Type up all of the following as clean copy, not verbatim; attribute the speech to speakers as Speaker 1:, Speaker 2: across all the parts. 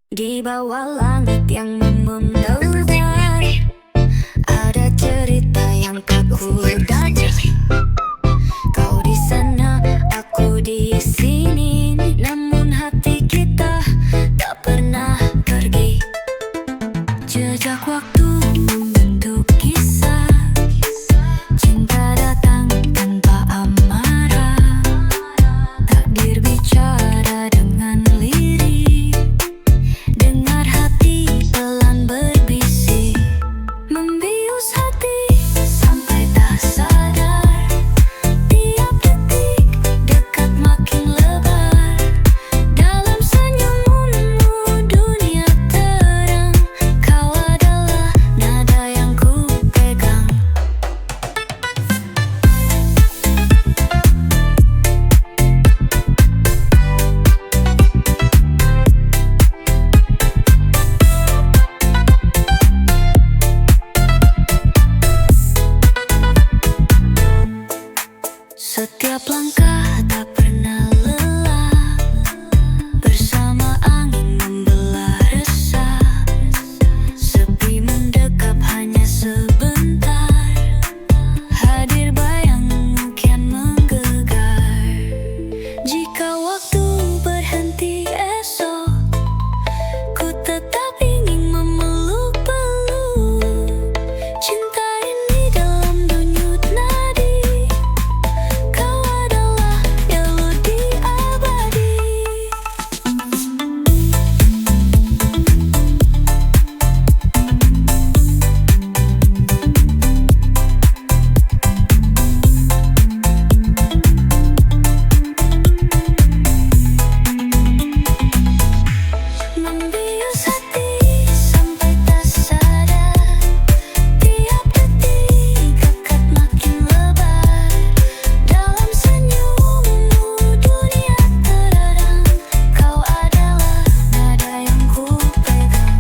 Speaker 1: Di bawah langit yang membara, ada cerita yang tak kudaja. Kau di sana, aku di sini, namun hati kita tak pernah pergi. Jejak waktu membentuk kisah, cinta datang tanpa amarah. Takdir bicara dengan lirik, dengar hati pelan berbisik, membius hati sampai tak sadar. Tiap detik dekat makin lebar, dalam senyummu dunia terang. Kau adalah nada yang ku pegang. Setiap langkah tak pernah lelah, bersama angin membelah resah. Sepi mendekap hanya sebentar, hadir bayangmu kian menggelegar. Jika waktu berhenti esok, ku tetap ingin memeluk-peluk. Cinta ini dalam denyut nadi, kau adalah melodi abadi. Membius hati sampai tak sadar, tiap detik dekat makin lebar. Dalam senyummu dunia terang, kau adalah nada yang ku pegang.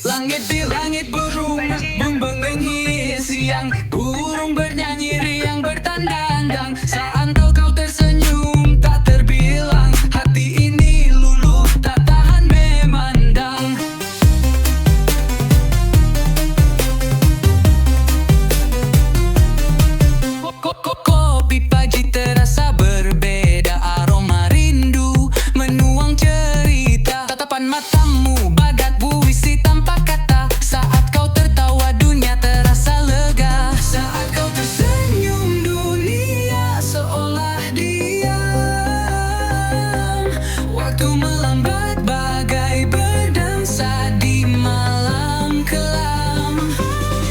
Speaker 2: Langit di langit burung membenghi siang, burung bernyanyi riang bertandang. Saat kau tersenyum tak terbilang, hati ini luluh tak tahan memandang. Kopi pagi terasa berbeda, aroma rindu menuang cerita. Tatapan matamu bagat puisi tanpa kata. Saat kau tertawa dunia terasa lega. Saat kau tersenyum dunia seolah diam. Waktu melambat bagai berdansa di malam kelam.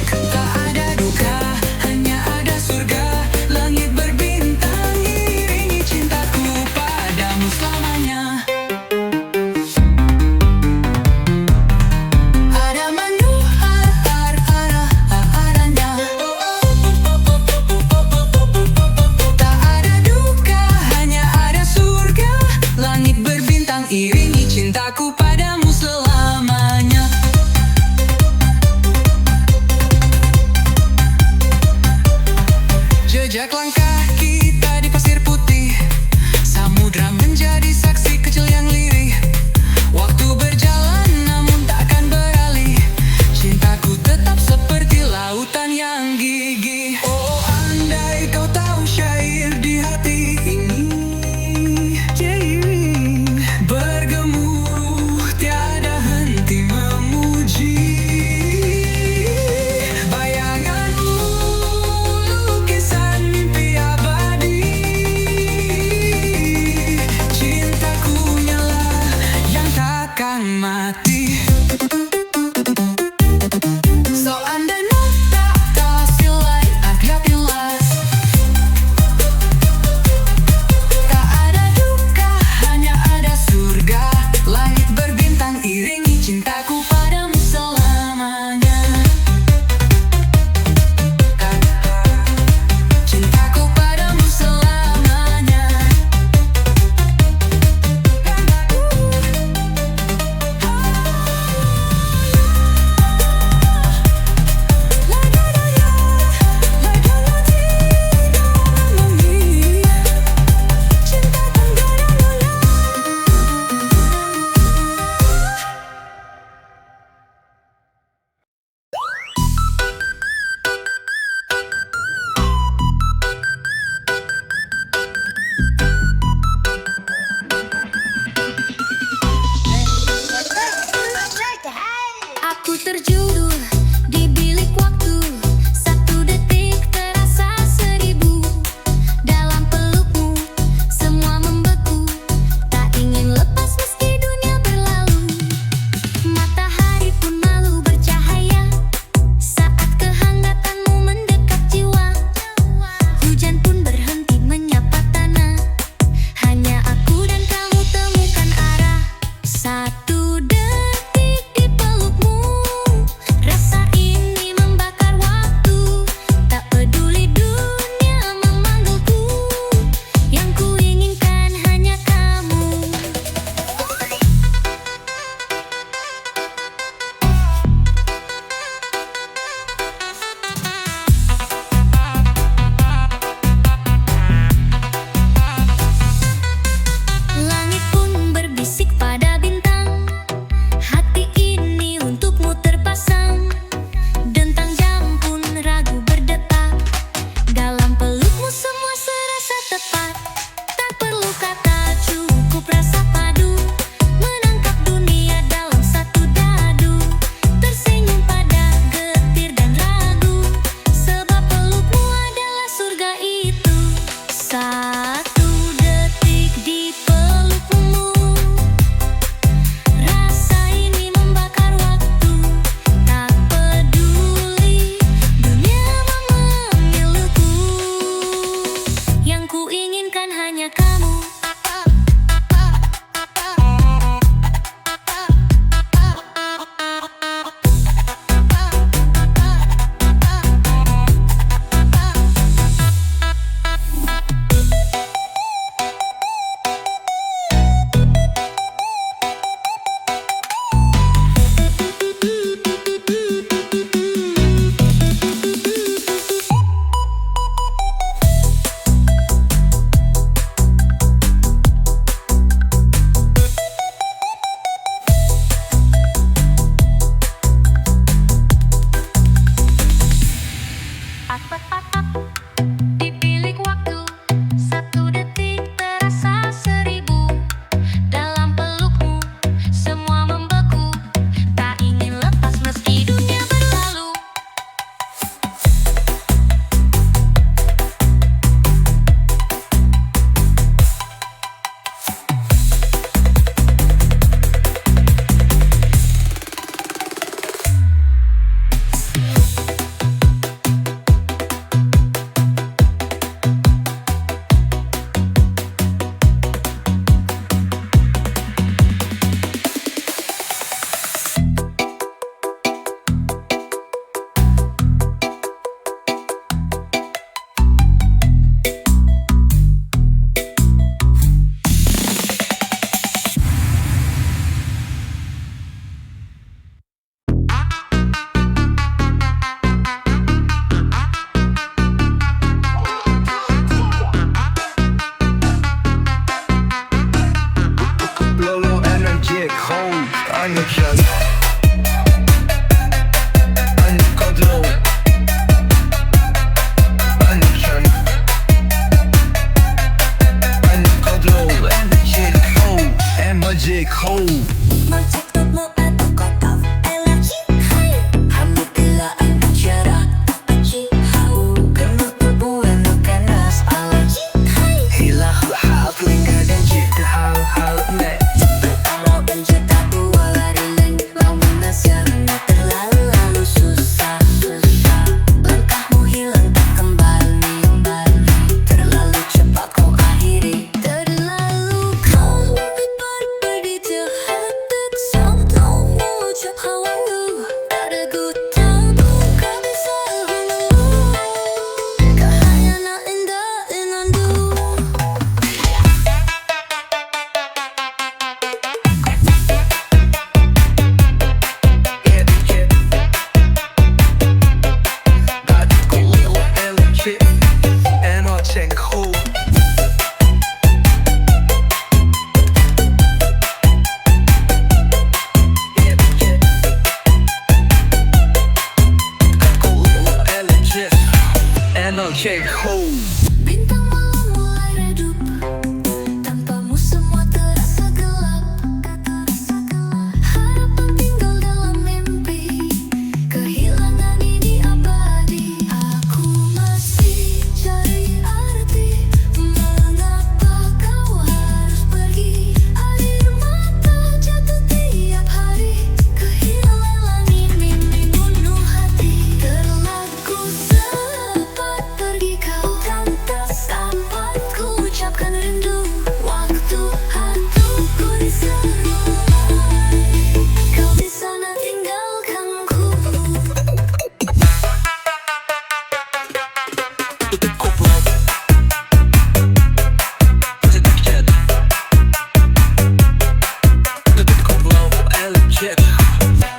Speaker 2: Tak ada duka, hanya ada surga. Langit berbintang iringi cintaku padamu selamanya. Ada mandu arahnya. Tak ada duka, hanya ada surga. Langit berbintang iringi cintaku padamu selamanya. Jejak langkah kita di pasir putih, samudra menjadi saksi kecil yang lirih. Waktu berjalan namun takkan beralih, cintaku tetap seperti lautan yang gigih. Oh, andai kau tahu syair di hati ini, bergemuruh tiada
Speaker 3: hold, energetic. Uncontrol, energetic. Uncontrol, energetic hold, energetic hold.
Speaker 1: Maksudmu atau kau tahu energi hai Kamu kelaan bicara Aci hau Kamu terbuang ganas alergi hai
Speaker 3: Hilang hal telinga dan cerita hal-hal nek.
Speaker 1: Kalau pencetak buah lari Lamun nasihatnya terlalu susah Langkahmu hilang tak kembali Terlalu cepat kau akhiri Terlalu kau berperdi jahat Sampai mengucap hawamu Ada ku tahu kau bisa hulu Kehayana indah inandu
Speaker 3: Energetic hold.
Speaker 1: Bintang malam mulai redup Tanpamu semua terasa gelap Harapan tinggal dalam mimpi Kehilangan ini abadi Aku masih cari arti Mengapa kau harus pergi Air mata jatuh tiap hari Kehilangan ini membunuh hati Terlaku cepat pergi kau Lantas sampai ku ucapkan rindu Waktu hatiku diserai Kau di sana tinggalkanku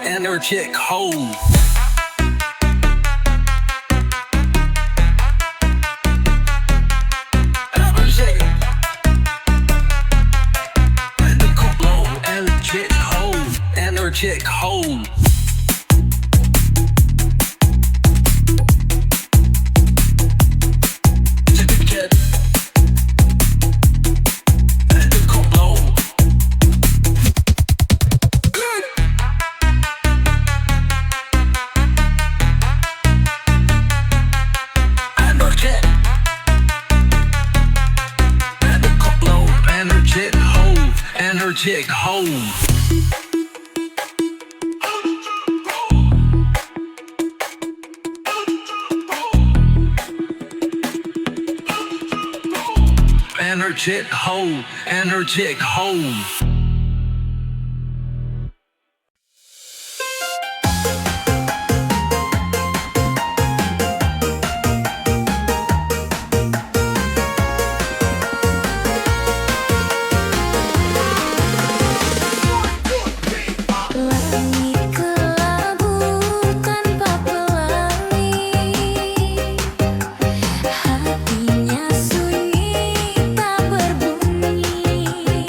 Speaker 3: Energetic hold. Energetic hold. Energetic hold. Energetic hold. Energetic hold.
Speaker 1: Langit kelabu tanpa pelangi Hatinya sunyi tak berbunyi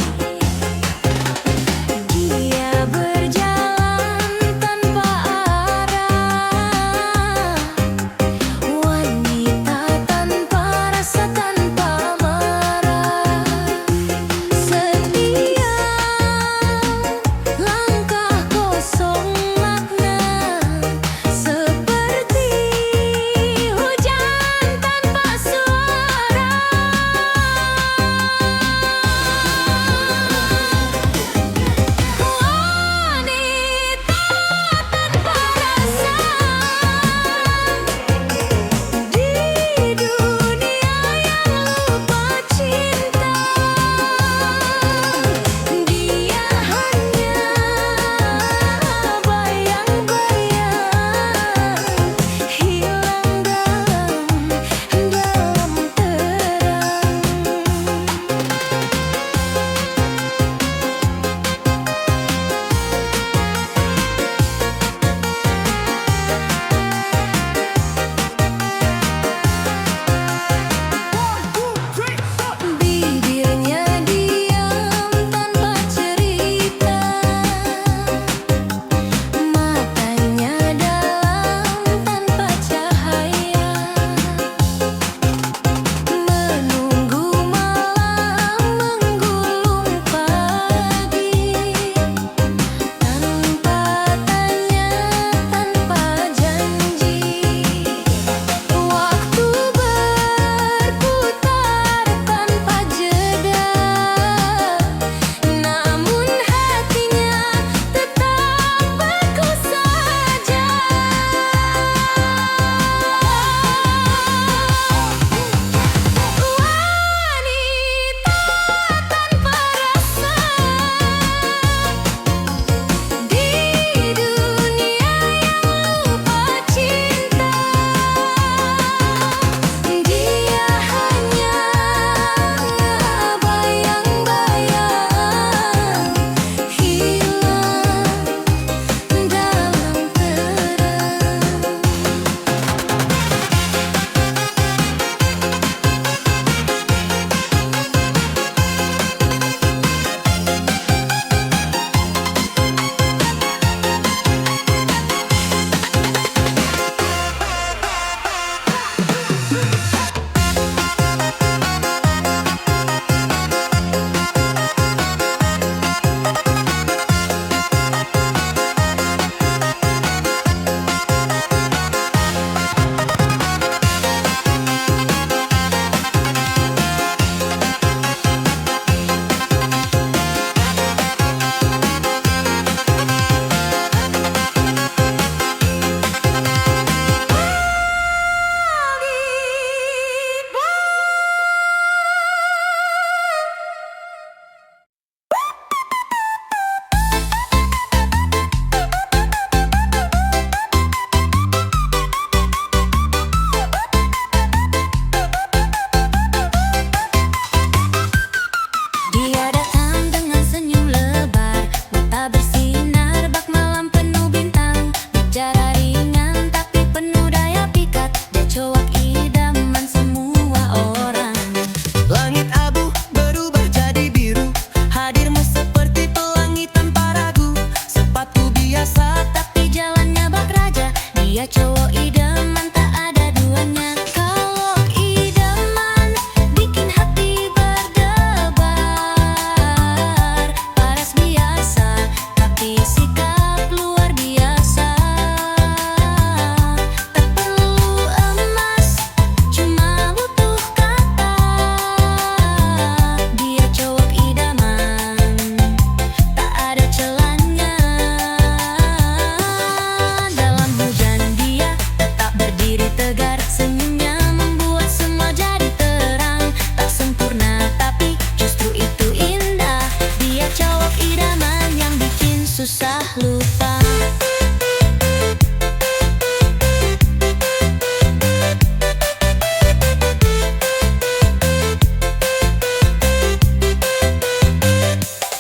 Speaker 1: susah lupa.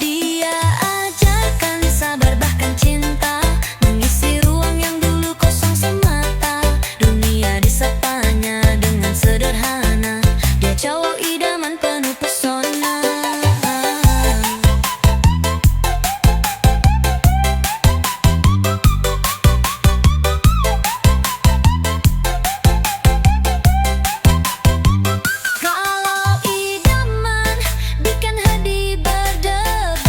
Speaker 1: Dia ajarkan sabar bahkan cinta, mengisi ruang yang dulu kosong semata. Dunia disapanya dengan sederhana, dia cowok idaman penuh pesona. Kalau idaman bikin hati berdebar,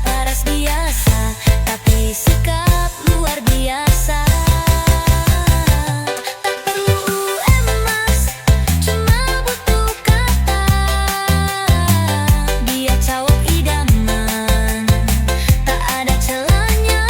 Speaker 1: paras biasa tapi sikap luar biasa. Tak perlu emas, cuma butuh kata. Dia cowok idaman, tak ada celahnya.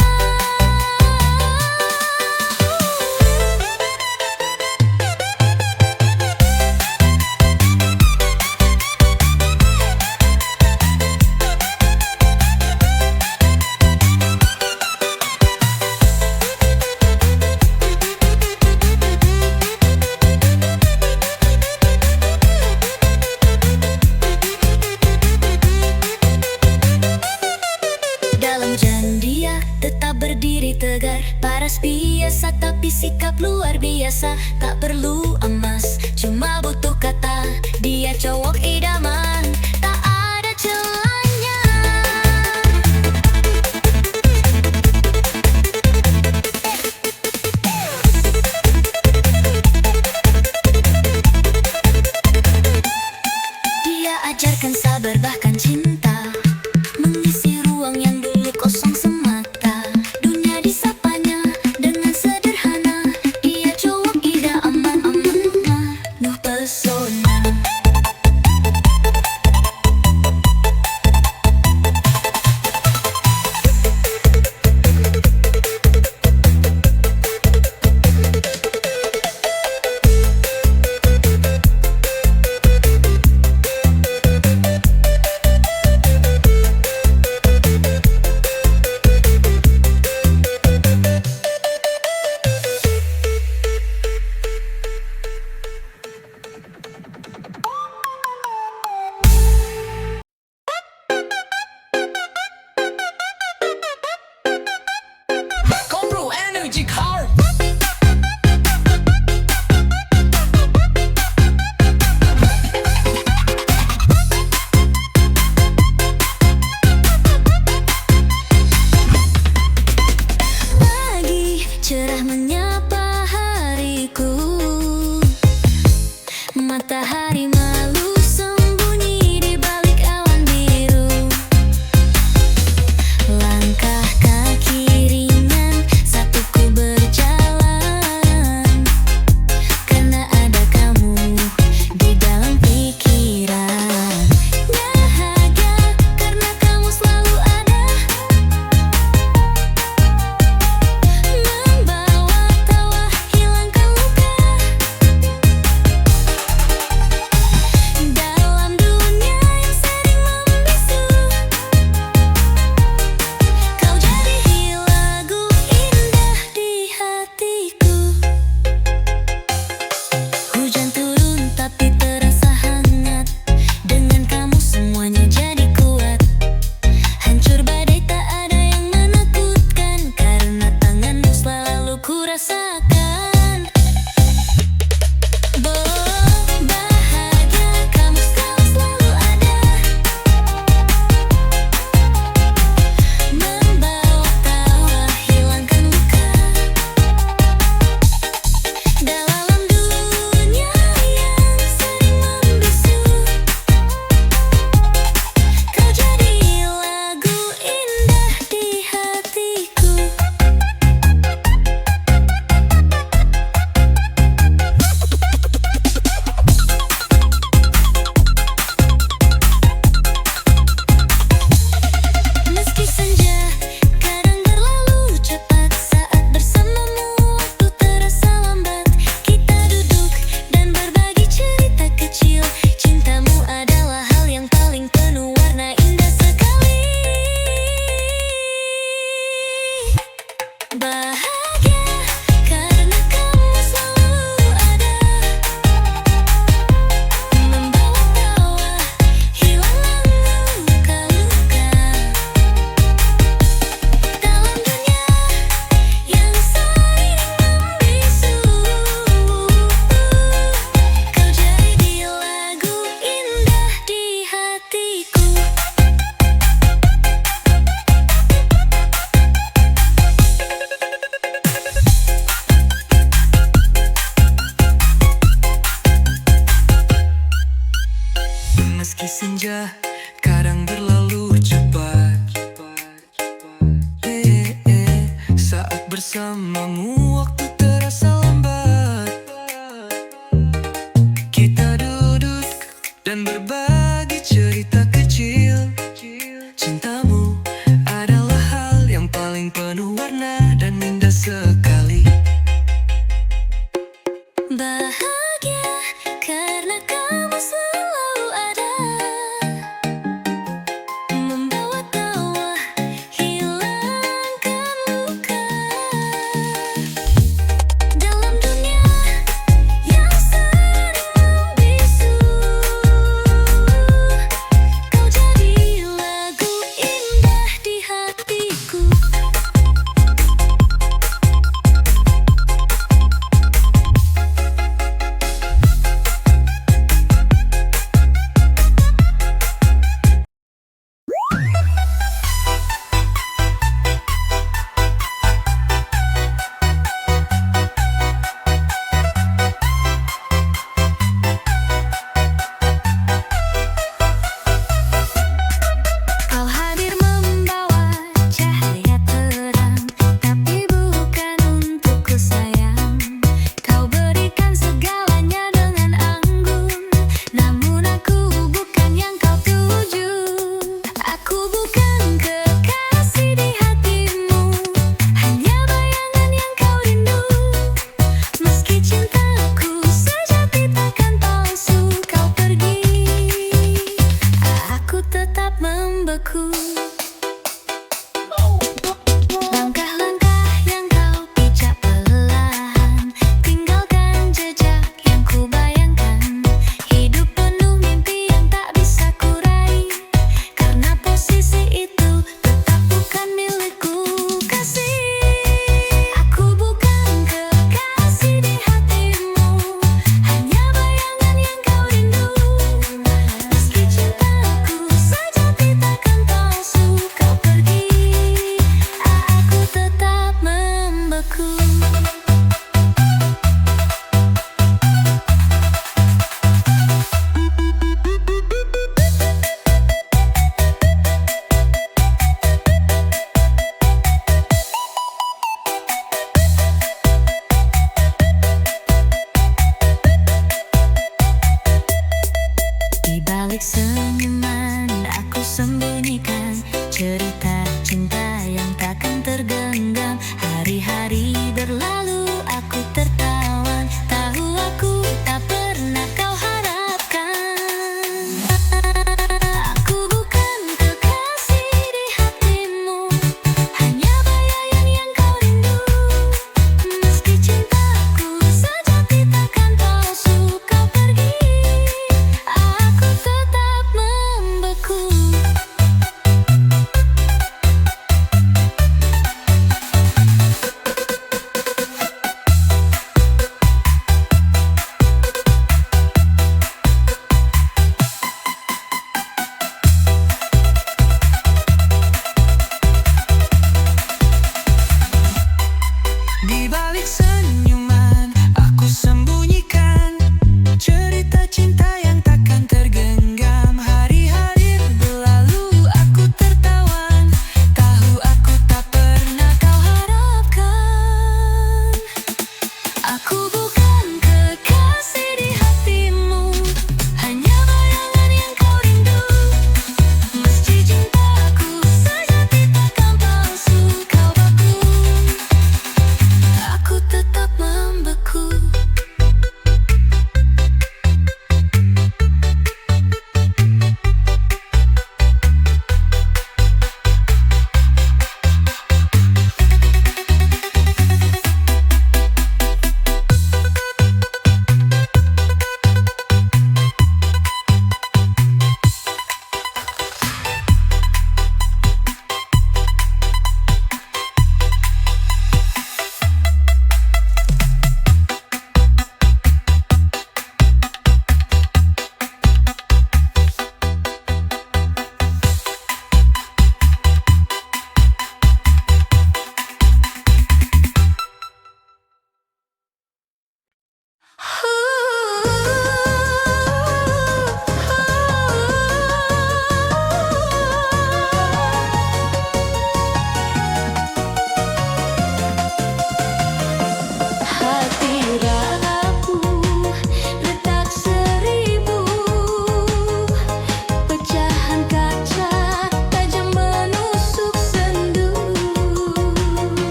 Speaker 1: Dalam jalan dia tetap berdiri tegar, paras biasa tapi sikap luar biasa. Tak perlu emas, cuma butuh kata. Dia cowok idaman, tak ada celahnya. Dia ajarkan sabar bahkan cinta, mengisi ruang yang dulu kosong semata. Dunia disapanya dengan sederhana, dia cowok idaman penuh pesona.
Speaker 2: Kompro Energy Car.
Speaker 1: Pagi cerah menyapa hariku, matahari malu sembunyi di balik awan biru. Langkah kaki ringan, satu ku beri
Speaker 2: bersamamu.